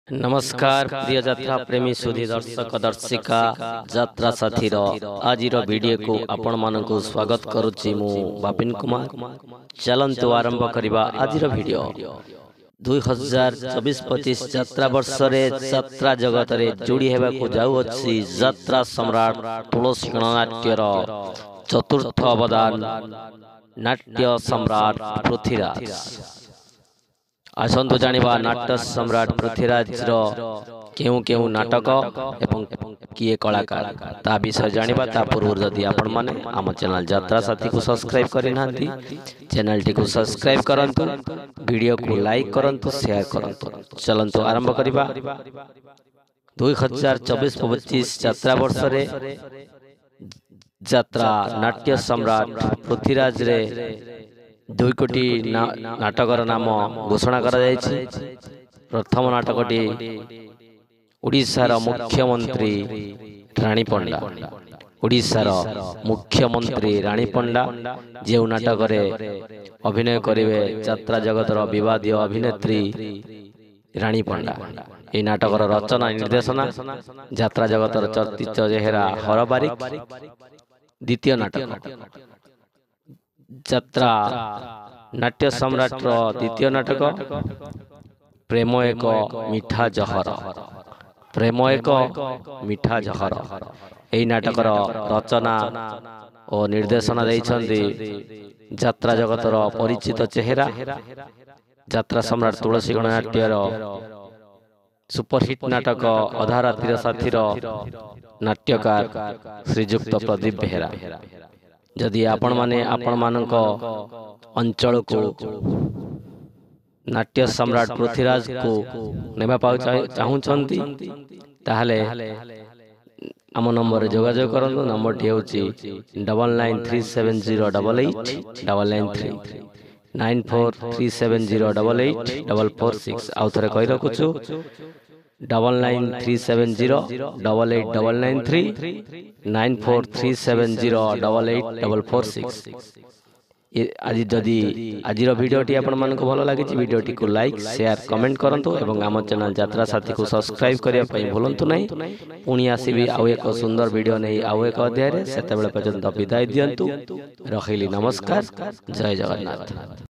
नमस्कार प्रिय यात्रा प्रेमी सुधी दर्शक दर्शिका यात्रा साथीर आज वीडियो को आपण मानकु स्वागत करुच्ची मु बापिन कुमार। चलंतु आरंभ करिबा आज वीडियो। 2024-25 यात्रा वर्ष रे यात्रा जगत रे जोड़ी हेबा को जाउ अछि यात्रा सम्राट तुलसी गणनाट्यर चतुर्थ अवदान नाट्य सम्राट पृथ्वीराज। आसंतु जानिबा नाट्य सम्राट पृथ्वीराज केउ केउ नाटक एवं किए कलाकार ता विषय जानिबा। ता पूर्व जदि आपण माने आम चैनल यात्रा साथी को सब्सक्राइब करि नांती चैनल टी को सब्सक्राइब करंतु, वीडियो को लाइक करंतु, शेयर करंतु। चलंतु आरंभ करिबा। 2024-25 यात्रा वर्ष रे यात्रा नाट्य सम्राट पृथ्वीराज रे 2 कोटी नाटकर नाम घोषणा करा जायछि। प्रथम नाटकटी ओडिशार मुख्यमंत्री रानी पंडा। ओडिशार मुख्यमंत्री रानी पंडा जे नाटक रे अभिनय करिवे यात्रा जगतर विवादीय अभिनेत्री रानी पंडा। ए नाटकर रचना निर्देशना यात्रा जगतर चर्चित जेहेरा हरबारिक। द्वितीय नाटक यात्रा नाट्य सम्राट द्वितीय नाटक प्रेम एक मीठा जहर। प्रेम एक मीठा जहर एई नाटकर रचना और निर्देशना दैछन्ति यात्रा जगतर परिचित चेहरा यात्रा सम्राट तुलसी गणनाट्यर सुपरहिट नाटक अधा रातिर साथीर नाट्यकार श्रीजुक्त प्रदीप बेहेरा। जदि आपण माने आपण मानक अंचल को नाट्य सम्राट पृथ्वीराज को नेबा पाउ चाहुछंती ताहले आम नंबर जोगाजोग करंतु। नंबर टी होची 9937088993 9437088446। आउ थरे कहि रखुछु 9937088993 9437088446। आज जदि आज वीडियोटी आपण मानक भल लगी वीडियोटी को लाइक शेयर कमेंट करंतु एवं आम चैनल यात्रा साथी को सब्सक्राइब करिया पई भूलंतु नहीं। पुणी आसीबी आउ एक सुंदर वीडियो नहीं आउ एक अध्याय रे। सेतेबेले पर्यंत विदाय दियंतु। रखिली नमस्कार। जय जगन्नाथ।